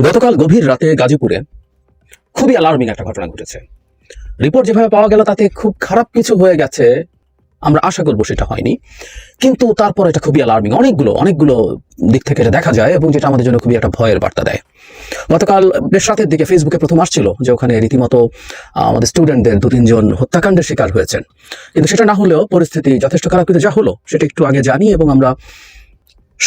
গতকাল গভীর রাতে গাজীপুরে খুবই অ্যালার্মিং একটা ঘটনা ঘটেছে। রিপোর্ট যেভাবে পাওয়া গেল তাতে খুব খারাপ কিছু হয়ে গেছে, আমরা আশা করবো সেটা হয়নি, কিন্তু তারপর এটা খুবই অ্যালার্মিং অনেকগুলো দিক থেকে এটা দেখা যায় এবং যেটা আমাদের জন্য খুবই একটা ভয়ের বার্তা দেয়। গতকাল বেশ রাতের দিকে ফেসবুকে প্রথম আসছিল যে ওখানে রীতিমতো আমাদের স্টুডেন্টদের 2-3 জন হত্যাকাণ্ডের শিকার হয়েছেন, কিন্তু সেটা না হলেও পরিস্থিতি যথেষ্ট খারাপ, কিন্তু যা হলো সেটা একটু আগে জানি এবং আমরা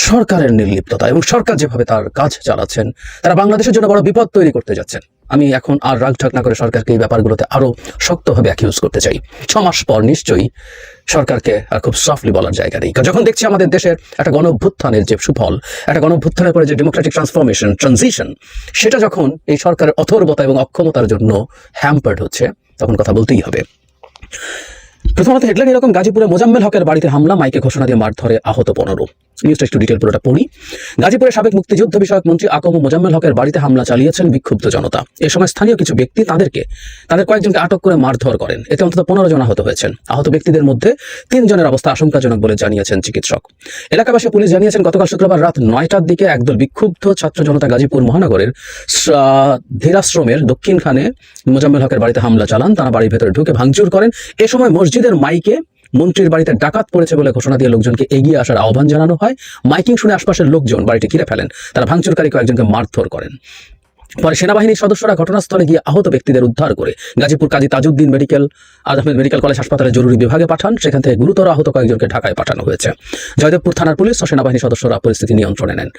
সরকারের নির্লিপ্ততা এবং সরকার যেভাবে তার কাজ চালাচ্ছেন, তারা বাংলাদেশের জন্য বড় বিপদ তৈরি করতে যাচ্ছেন। আমি এখন আর রাগঢাক না করে সরকারকে এই ব্যাপারগুলোতে আরো শক্তভাবে অ্যাকিউজ করতে চাই। 6 মাস পর নিশ্চয়ই সরকারকে আর খুব সফটলি বলার জায়গা নেই, যখন দেখছি আমাদের দেশের একটা গণঅভ্যুত্থানের যে সুফল, একটা গণঅভ্যুত্থানের পরে যে ডেমোক্রেটিক ট্রান্সজিশন, সেটা যখন এই সরকারের অথর্বতা এবং অক্ষমতার জন্য হ্যাম্পার্ড হচ্ছে, তখন কথা বলতেই হবে। প্রথমত হেডলাইন এরকম: গাজীপুরে মোজাম্মেল হকের বাড়িতে হামলা, মাইকে ঘোষণা দিয়ে মারধরে আহত 15। নিউজটা একটু ডিটেল পুরোটা পড়ি। গাজীপুরে সাবেক মুক্তিযুদ্ধ বিষয়ক মন্ত্রী আকম মোজাম্মেল হকের বাড়িতে হামলা চালিয়েছেন বিক্ষুব্ধ জনতা। এ সময় স্থানীয় কিছু ব্যক্তি তাদের কয়েকজনকে আটক করে মারধর করেন। এতে অন্তত 15 জন আহত হয়েছেন। আহত ব্যক্তিদের মধ্যে 3 জনের অবস্থা আশঙ্কাজনক বলে জানিয়েছেন চিকিৎসক। এলাকাবাসী পুলিশ জানিয়েছেন, গতকাল শুক্রবার রাত 9টার দিকে একদল বিক্ষুব্ধ ছাত্র জনতা গাজীপুর মহানগরের ধীরাশ্রমের দক্ষিণখানে মোজাম্মেল হকের বাড়িতে হামলা চালান। তারা বাড়ির ভেতরে ঢুকে ভাঙচুর করেন। এ সময় মসজিদের মাইকে মন্ত্রীর বাড়িতে ডাকাত পড়েছে বলে ঘোষণা দিয়ে লোকজনকে এগিয়ে আসার আহ্বান জানানো হয়। মাইকিং শুনে আশপাশের লোকজন বাড়িটি ঘিরে ফেলেন। তারা ভাঙচুরকারী কয়েকজনকে মারধর করেন। পরে সেনাবাহিনীর সদস্যরা ঘটনাস্থলে গিয়ে আহত ব্যক্তিদের উদ্ধার করে গাজীপুর কাজী তাজউদ্দিন আহমেদ মেডিকেল কলেজ হাসপাতালে জরুরি বিভাগে পাঠান। সেখান থেকে গুরুতর আহত কয়েকজনকে ঢাকায় পাঠানো হয়েছে। জয়দেবপুর থানার পুলিশ ও সেনাবাহিনীর সদস্যরা পরিস্থিতি নিয়ন্ত্রণে নেন।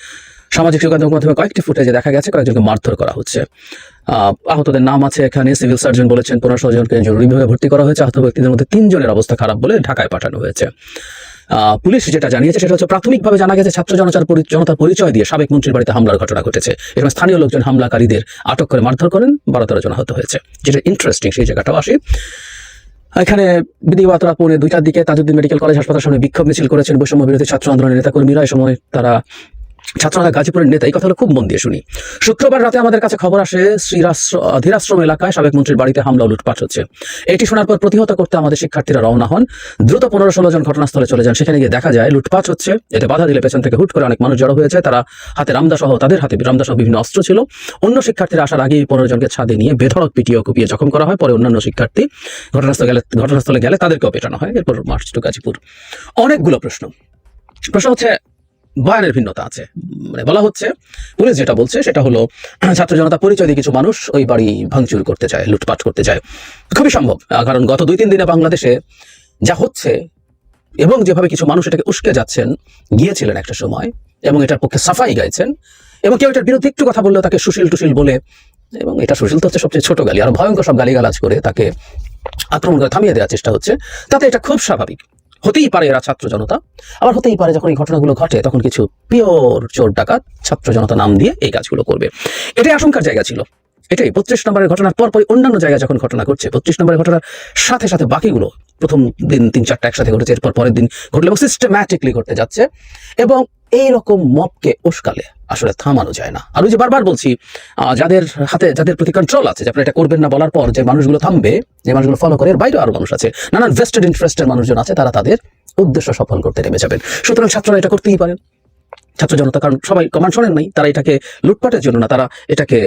সামাজিক যোগাযোগ মাধ্যমে কয়েকটি ফুটেজে দেখা গেছে কয়েকজনকে মারধর করা হচ্ছে। আহতদের নাম আছে এখানে। সিভিল সার্জন বলেছেন 15 জনকে জরুরিভাবে ভর্তি করা হয়েছে। আহত ব্যক্তিদের মধ্যে 3 জনের অবস্থা খারাপ বলে ঢাকায় পাঠানো হয়েছে। পুলিশ যেটা জানিয়েছে সেটা হচ্ছে, প্রাথমিকভাবে জানা গেছে ছাত্র জনতার পরিচয় দিয়ে সাবেক মন্ত্রীর বাড়িতে হামলার ঘটনা ঘটেছে। এরকম স্থানীয় লোকজন হামলাকারীদের আটক করে মারধর করেন। 12-13 জন আহত হয়েছে। যেটা ইন্টারেস্টিং, সেই জায়গাটাও আসি। এখানে বিধিবত রাত 2:30টার দিকে তাজউদ্দিন মেডিকেল কলেজ হাসপাতালের সামনে বিক্ষোভ মিছিল করেছেন বৈষম্য বিরোধী ছাত্র আন্দোলনের নেতাকর্মীরা। এই সময় ছাত্ররা গাজীপুরের নেতা, এই কথাটা খুব মন দিয়ে শুনি। শুক্রবার রাতে আমাদের কাছে খবর আসে ধীরাশ্রম এলাকায় সাবেক মন্ত্রীর বাড়িতে হামলা ও লুটপাট হচ্ছে। এটি শোনার পর প্রতিহত করতে আমাদের শিক্ষার্থীরা রওনা হন। দ্রুত 15-16 জন ঘটনাস্থলে চলে যান। সেখানে গিয়ে দেখা যায় লুটপাট হচ্ছে। এতে বাধা দিলে পেছন থেকে হুট করে অনেক মানুষ জড়ো হয়েছে। তাদের হাতে রামদা সহ বিভিন্ন অস্ত্র ছিল। অন্য শিক্ষার্থীরা আসার আগেই 15 জনকে ছাদে নিয়ে বেধড়ক পিটিয়ে কুপিয়ে জখম করা হয়। পরে অন্যান্য শিক্ষার্থী ঘটনাস্থলে গেলে তাদেরকেও পেটানো হয়। এরপর মার্চ টু গাজীপুর। অনেকগুলো প্রশ্ন হচ্ছে, বয়ানের ভিন্নতা আছে। বলা হচ্ছে, পুলিশ যেটা বলছে সেটা হলো ছাত্র জনতা পরিচয় দিয়ে কিছু মানুষ ওই বাড়ি ভাঙচুর করতে চায়, লুটপাট করতে চায়। খুবই সম্ভব, কারণ গত 2-3 দিনে বাংলাদেশে যা হচ্ছে এবং যেভাবে কিছু মানুষ এটাকে উস্কে যাচ্ছেন, গিয়েছিলেন একটা সময় এবং এটার পক্ষে সাফাই গাইছেন, এবং কেউ এটার বিরুদ্ধে একটু কথা বললেও তাকে সুশীল বলে, এবং এটা সুশীল তো হচ্ছে সবচেয়ে ছোট গালি, আর ভয়ঙ্কর সব গালিগালাজ করে তাকে আক্রমণ করে থামিয়ে দেওয়ার চেষ্টা হচ্ছে। তাতে এটা খুব স্বাভাবিক। হতেই পারে এরা ছাত্র জনতা, আবার হতেই পারে যখন এই ঘটনাগুলো ঘটে তখন কিছু পিওর চোর ডাকাত ছাত্র জনতা নাম দিয়ে এই কাজগুলো করবে। এটাই আশঙ্কার জায়গা ছিল। এটাই 25 নম্বরের ঘটনার পরপরই অন্যান্য জায়গায় যখন ঘটনা ঘটছে, 25 নম্বরের ঘটনার সাথে সাথে বাকিগুলো প্রথম দিন 3-4টা একসাথে ঘটেছে, এরপর পরের দিন ঘটলে এবং সিস্টেম্যাটিকলি ঘটতে যাচ্ছে, এবং এইরকম মবকে উস্কালে আসলে থামানো যায় না। আর ওই যে বারবার বলছি, যাদের প্রতি কন্ট্রোল আছে, যে আপনারা এটা করবেন না বলার পর যে মানুষগুলো থামবে, যে মানুষগুলো ফলো করে, এর বাইরেও আরো মানুষ আছে, নানান ভেস্টেড ইন্টারেস্টের মানুষজন আছে, তারা তাদের উদ্দেশ্য সফল করতে নেমে যাবেন। সুতরাং ছাত্ররা এটা করতেই পারেন, ছাত্র জনতা, কারণ সবাই কমান্ড শোনেন নাই, তারা এটাকে লুটপাটের জন্য না, তারা এটাকে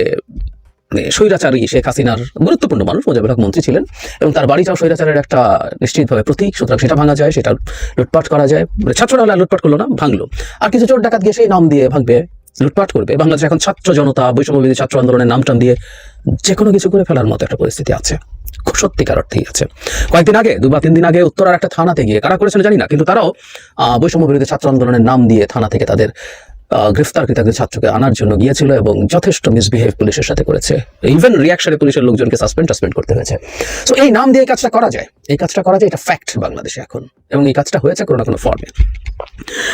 স্বৈরাচারী শেখ হাসিনার গুরুত্বপূর্ণ মানুষ মোজাম্মেল হক মন্ত্রী ছিলেন এবং তার বাড়িটাও স্বৈরাচারের একটা নিশ্চিতভাবে প্রতীক। সুতরাং সেটা ভাঙা যায়, সেটা লুটপাট করা যায়। ছাত্ররা লুটপাট করলো না, ভাঙলো, আর কিছু চোর ডাকাত গিয়ে সেই নাম দিয়ে ভাঙবে, লুটপাট করবে। বাংলাদেশে এখন ছাত্র জনতা বৈষম্য বিরোধী ছাত্র আন্দোলনের নাম টান দিয়ে যে কোনো কিছু করে ফেলার মতো একটা পরিস্থিতি আছে, সত্যিকার অর্থেই আছে। কয়েকদিন আগে 2 বা 3 দিন আগে উত্তরার একটা থানাতে গিয়ে, কারা করেছিল জানি না, কিন্তু তারাও বৈষম্য বিরোধী ছাত্র আন্দোলনের নাম দিয়ে থানা থেকে তাদের গ্রেফতারকৃত ছাত্রকে আনার জন্য গিয়েছিল এবং যথেষ্ট মিসবিহেভ পুলিশের সাথে করেছে। ইভেন রিয়াকশনে পুলিশের লোকজনকে সাসপেন্ড করতে হয়েছে। সো এই নাম দিয়ে এই কাজটা করা যায়, এটা ফ্যাক্ট বাংলাদেশে এখন, এবং এই কাজটা হয়েছে কোনো না কোনো ফর্মে।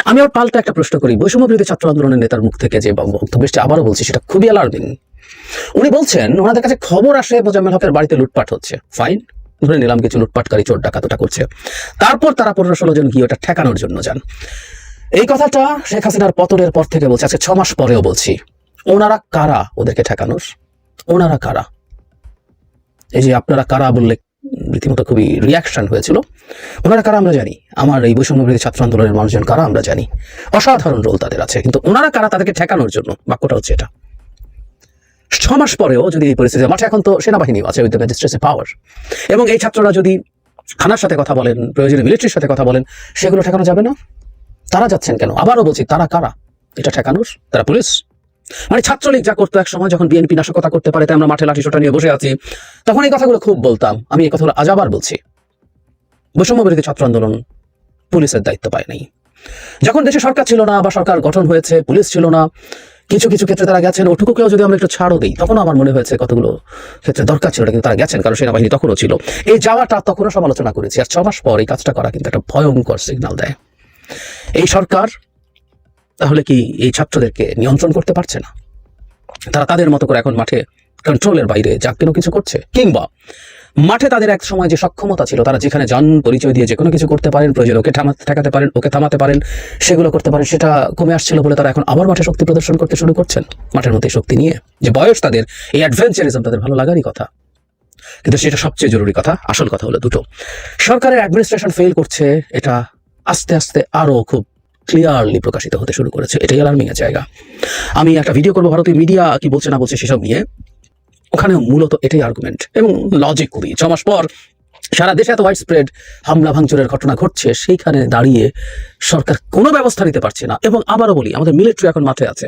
আমি আবার পাল্টা একটা প্রশ্ন করি, বৈষম্য বিরোধী ছাত্র আন্দোলনের নেতার মুখ থেকে যে বক্তব্যটি আবারও বলছি, সেটা খুবই অ্যালার্মিং। উনি বলছেন ওনাদের কাছে খবর আসে মোজাম্মেল হকের বাড়িতে লুটপাট হচ্ছে। ফাইন, ধরে নিলাম কিছু লুটপাটকারী চোর ডাকাত ওটা করছে। তারপর তারা 15-16 জন গিয়ে ওটা ঠেকানোর জন্য যান। এই কথাটা শেখ হাসিনার পতনের পর থেকে বলছে, আজকে 6 মাস পরেও বলছি। ওনারা কারা ওদেরকে ঠেকানোর? ওনারা কারা? এই যে আপনারা কারা বললে রীতিমতো খুবই রিয়াকশন হয়েছিল। ওনারা কারা আমরা জানি, আমার এই বৈষম্য বিরোধী ছাত্র আন্দোলনের মানুষজন কারা আমরা জানি, অসাধারণ রোল তাদের আছে, কিন্তু ওনারা কারা তাদেরকে ঠেকানোর জন্য? বাক্যটা হচ্ছে এটা। 6 মাস পরেও যদি এই পরিস্থিতি, মাঠে এখন তো সেনাবাহিনীও আছে উইথ দ্য ম্যাজিস্ট্রেসি পাওয়ার, এবং এই ছাত্ররা যদি থানার সাথে কথা বলেন, প্রয়োজনে মিলিটারির সাথে কথা বলেন, সেগুলো ঠেকানো যাবে না? তারা যাচ্ছেন কেন? আবারও বলছি, তারা কারা এটা ঠেকানোর? তারা পুলিশ। মানে ছাত্রলীগ যা করতো এক সময়, যখন বিএনপি নাশকতা করতে পারে, তাই আমরা মাঠে লাঠিসোঁটা নিয়ে বসে আছি, তখন এই কথাগুলো খুব বলতাম। আমি এই কথাগুলো আজ আবার বলছি, বৈষম্য বিরোধী ছাত্র আন্দোলন পুলিশের দায়িত্ব পায় নাই। যখন দেশে সরকার ছিল না বা সরকার গঠন হয়েছে, পুলিশ ছিল না, কিছু কিছু ক্ষেত্রে তারা গেছেন, ওটুকুকেও যদি আমরা একটু ছাড়ও দিই, তখনও আমার মনে হয়েছে কতগুলো ক্ষেত্রে দরকার ছিল, কিন্তু তারা গেছেন, কারণ সেনাবাহিনী তখনও ছিল। এই যাওয়াটা তখনও সমালোচনা করেছি, আর 6 মাস পর এই কাজটা করা কিন্তু একটা ভয়ঙ্কর সিগন্যাল দেয়। এই সরকার তাহলে কি এই ছাত্রদেরকে নিয়ন্ত্রণ করতে পারছে না? তারা তাদের মতো করে এখন মাঠে কন্ট্রোলের বাইরে যা কেন কিছু করছে, কিংবা মাঠে তাদের এক সময় যে সক্ষমতা ছিল, তারা যেখানে যান পরিচয় দিয়ে যে কোনো কিছু করতে পারেন, প্রয়োজন ওকে ঠেকাতে পারেন, ওকে থামাতে পারেন, সেগুলো করতে পারেন, সেটা কমে আসছিল বলে তারা এখন আবার মাঠে শক্তি প্রদর্শন করতে শুরু করছেন, মাঠের মধ্যে শক্তি নিয়ে। যে বয়স তাদের, এই অ্যাডভেঞ্চারিজম তাদের ভালো লাগারই কথা, কিন্তু সেটা সবচেয়ে জরুরি কথা। আসল কথা হলো দুটো, সরকারের অ্যাডমিনিস্ট্রেশন ফেল করছে, এটা আস্তে আস্তে আরো খুব ক্লিয়ারলি প্রকাশিত হতে শুরু করেছে। এটাই অ্যালার্মিং এর জায়গা। আমি একটা ভিডিও করবো ভারতীয় মিডিয়া কি বলছে না বলছে সেসব নিয়ে, ওখানে মূলত এটাই আর্গুমেন্ট এবং লজিক খুবই। 6 মাস পর সারা দেশে এত ওয়াইড স্প্রেড হামলা ভাঙচুরের ঘটনা ঘটছে, সেইখানে দাঁড়িয়ে সরকার কোনো ব্যবস্থা নিতে পারছে না। এবং আবারও বলি, আমাদের মিলিটারি এখন মাঠে আছে,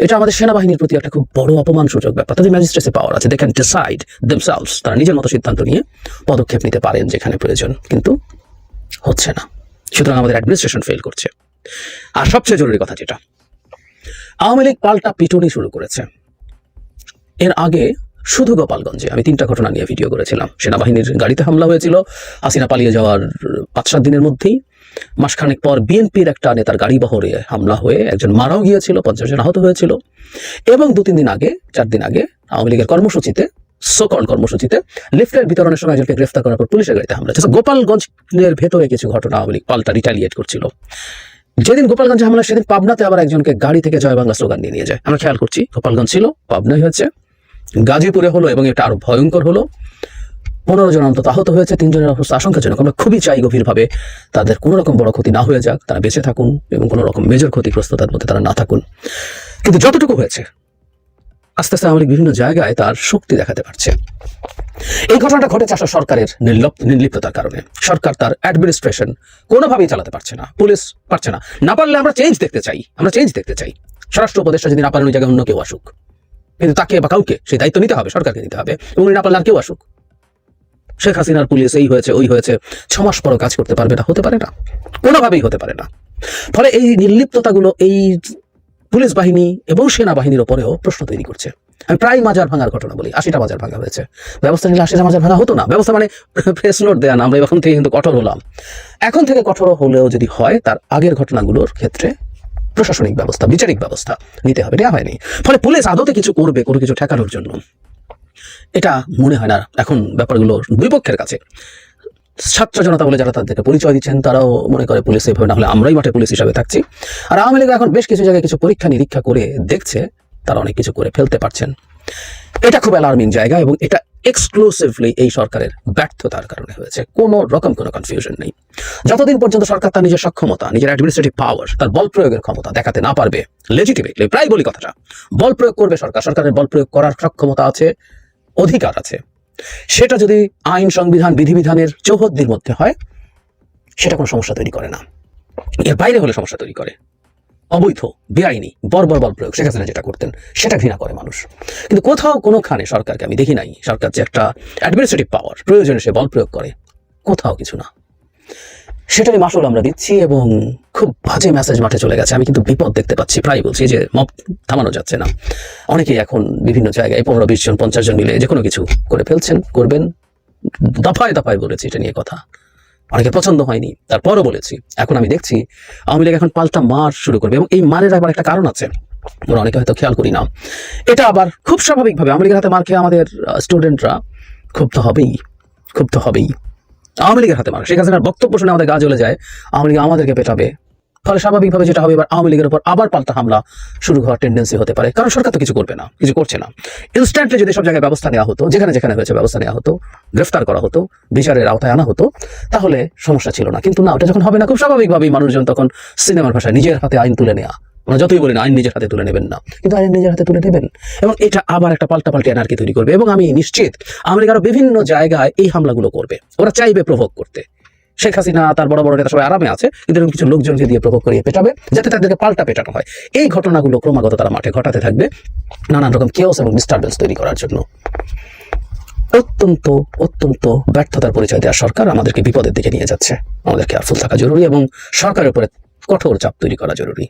এটা আমাদের সেনাবাহিনীর প্রতি একটা খুব বড় অপমানসূচক ব্যাপার। তাদের ম্যাজিস্ট্রেসি পাওয়ার আছে, দে ক্যান ডিসাইড দেমসেলভস, তারা নিজের মতো সিদ্ধান্ত নিয়ে পদক্ষেপ নিতে পারেন যেখানে প্রয়োজন, কিন্তু হচ্ছে না। সুতরাং আমাদের অ্যাডমিনিস্ট্রেশন ফেল করছে। আর সবচেয়ে জরুরি কথা যেটা, আওয়ামী লীগ পাল্টা পিটুনি শুরু করেছে। এর আগে শুধু গোপালগঞ্জে আমি 3টা ঘটনা নিয়ে ভিডিও করেছিলাম। সেনাবাহিনীর গাড়িতে হামলা হয়েছিল হাসিনা পালিয়ে যাওয়ার 5-7 দিনের মধ্যেই। মাসখানেক পর বিএনপির একটা নেতার গাড়ি বহরে হামলা হয়ে একজন মারাও গিয়েছিল, 50 জন আহত হয়েছিল। এবং 2-3 দিন আগে, 4 দিন আগে আওয়ামী লীগের কর্মসূচিতে, সোকল্ড কর্মসূচিতে লিফলেট বিতরণের সময় একজনকে গ্রেফতার করার পর পুলিশের গাড়িতে হামলা হয়েছে। গোপালগঞ্জের ভেতরে কিছু ঘটনা আওয়ামী লীগ পাল্টা রিটালিয়েট করছিল। যেদিন গোপালগঞ্জে হামলা, সেদিন পাবনাতে আবার একজনকে গাড়ি থেকে জয় বাংলা স্লোগান নিয়ে যায়। আমরা খেয়াল করছি, গোপালগঞ্জ ছিল, পাবনায় হয়েছে, গাজীপুরে হলো, এবং এটা আরো ভয়ঙ্কর হলো। 15 জন অন্তত আহত হয়েছে, 3 জনের অবস্থা আশঙ্কাজনক। আমরা খুবই চাই গভীরভাবে তাদের কোনো রকম বড় ক্ষতি না হয়ে যাক, তারা বেঁচে থাকুন এবং কোনো রকম মেজর ক্ষতিগ্রস্ততার মধ্যে তারা না থাকুন। কিন্তু যতটুকু হয়েছে, আস্তে আস্তে আওয়ামী লীগ বিভিন্ন জায়গায় তার শক্তি দেখাতে পারছে। এই ঘটনাটা ঘটেছে আসলে সরকারের নির্লিপ্ততার কারণে। সরকার তার অ্যাডমিনিস্ট্রেশন কোনোভাবেই চালাতে পারছে না, পুলিশ পারছে না। না পারলে আমরা চেঞ্জ দেখতে চাই, স্বরাষ্ট্র উপদেষ্টা যদি না পারেন, ওই জায়গায় অন্য কেউ আসুক, কিন্তু তাকে বা কাউকে সেই দায়িত্ব নিতে হবে, সরকারকে নিতে হবে, এবং না পারলে আর কেউ আসুক। শেখ হাসিনার পুলিশ এই হয়েছে ওই হয়েছে, 6 মাস পরও কাজ করতে পারবে না, হতে পারে না, কোনোভাবেই হতে পারে না। ফলে এই নির্লিপ্ততাগুলো এই পুলিশ বাহিনী এবং সেনাবাহিনীর ওপরেও প্রশ্ন তৈরি করছে। আমি প্রায় মাজার ভাঙার ঘটনা বলি, 80টা মাজার ভাঙা হয়েছে। ব্যবস্থা নিলে 80টা মাজার ভাঙা হতো না। ব্যবস্থা মানে প্রেস নোট দেয়া না, আমরা এখন থেকে কিন্তু কঠোর হলাম। এখন থেকে কঠোর হলেও যদি হয়, তার আগের ঘটনাগুলোর ক্ষেত্রে প্রশাসনিক ব্যবস্থা, বিচারিক ব্যবস্থা নিতে হবে, নেওয়া হয়নি। ফলে পুলিশ আদতে কিছু করবে, কোনো কিছু ঠেকানোর জন্য, এটা মনে হয় না। এখন ব্যাপারগুলো দুই পক্ষের কাছে। ছাত্র জনতা বলে যারা তাদেরকে পরিচয় দিচ্ছেন, তারাও মনে করে পুলিশ এভাবে না হলে আমরাই মাঠে পুলিশ হিসাবে থাকছি। আর আওয়ামী লীগ এখন বেশ কিছু জায়গায় কিছু পরীক্ষা নিরীক্ষা করে দেখছে তারা অনেক কিছু করে ফেলতে পারছেন। এটা খুব অ্যালার্মিং জায়গা, এবং এটা এক্সক্লুসিভলি এই সরকারের ব্যর্থতার কারণে হয়েছে। কোনো রকম কোনো কনফিউশন নেই। যতদিন পর্যন্ত সরকার তার নিজের সক্ষমতা, নিজের অ্যাডমিনিস্ট্রেটিভ পাওয়ার, তার বল প্রয়োগের ক্ষমতা দেখাতে না পারবে, লেজিটিমেটলি, প্রায় বলি কথাটা, বল প্রয়োগ করবে সরকার, সরকারের বল প্রয়োগ করার সক্ষমতা আছে, অধিকার আছে, সেটা যদি আইন, সংবিধান, বিধিবিধানের চৌহদ্দির মধ্যে হয়, সেটা কোনো সমস্যা তৈরি করে না। এর বাইরে হলে সমস্যা তৈরি করে। অবৈধ, বেআইনি, বর্বর বল প্রয়োগ শেখ হাসিনা যেটা করতেন, সেটা ঘৃণা করে মানুষ। কিন্তু কোথাও কোনোখানে সরকারকে আমি দেখি নাই, সরকার যে একটা অ্যাডমিনিস্ট্রেটিভ পাওয়ার, প্রয়োজনে সে বল প্রয়োগ করে, কোথাও কিছু না। সেটারই মাসুল আমরা দিচ্ছি, এবং খুব বাজে মেসেজ মাঠে চলে গেছে। আমি কিন্তু বিপদ দেখতে পাচ্ছি, প্রায় বলছি যে মব থামানো যাচ্ছে না। অনেকেই এখন বিভিন্ন জায়গায় 15-20 জন 50 জন মিলে যে কোনো কিছু করে ফেলছেন, করবেন। দফায় দফায় বলেছি এটা নিয়ে কথা, অনেকে পছন্দ হয়নি, তারপরও বলেছি। এখন আমি দেখছি আওয়ামী লীগ এখন পাল্টা মার শুরু করবে, এবং এই মারের আবার একটা কারণ আছে, ওরা অনেকে হয়তো খেয়াল করি না। এটা আবার খুব স্বাভাবিকভাবে আওয়ামী লীগের হাতে মার খেয়ে আমাদের স্টুডেন্টরা ক্ষুব্ধ হবেই। আওয়ামী লীগের হাতে মার, শেখ হাসিনার বক্তব্য শুনে আমাদের গা জ্বলে যায়, আওয়ামী লীগ আমাদেরকে পেটাবে। ফলে স্বাভাবিকভাবে যেটা হবে, এবার আওয়ামী লীগের উপর আবার পাল্টা হামলা শুরু হওয়ার টেন্ডেন্সি হতে পারে, কারণ সরকার তো কিছু করবে না, কিছু করছে না। ইনস্ট্যান্টলি যদি সব জায়গায় ব্যবস্থা নেওয়া হতো, যেখানে যেখানে হয়েছে ব্যবস্থা নেওয়া হতো, গ্রেফতার করা হতো, বিচারের আওতায় আনা হতো, তাহলে সমস্যা ছিল না। কিন্তু না, ওটা যখন হবে না, খুব স্বাভাবিকভাবেই মানুষজন তখন সিনেমার ভাষায় নিজের হাতে আইন তুলে নেওয়া আমরা যতই বলি না আইন নিজের হাতে তুলে নেবেন না, কিন্তু আইন নিজের হাতে তুলে নেবেন এবং এটা আবার একটা পাল্টাপাল্টি এনার্কি তৈরি করবে। এবং আমি নিশ্চিত আমেরিকার বিভিন্ন জায়গায় এই হামলাগুলো করবে, ওরা চাইবে প্রভোগ করতে। শেখ হাসিনা তার বড় বড় নেতা সবাই আরামে আছে, কিন্তু এরকম কিছু লোকজনকে দিয়ে প্রভোগ করিয়ে পেটাবে, যাতে তাদেরকে পাল্টা পেটানো হয়। এই ঘটনাগুলো ক্রমাগত তারা মাঠে ঘটাতে থাকবে নানান রকম কেওস এবং ডিস্টারবেন্স তৈরি করার জন্য। অত্যন্ত অত্যন্ত ব্যর্থতার পরিচয় দেওয়া সরকার আমাদেরকে বিপদের দিকে নিয়ে যাচ্ছে। আমাদের কেয়ারফুল থাকা জরুরি এবং সরকারের উপরে কঠোর চাপ তৈরি করা জরুরি।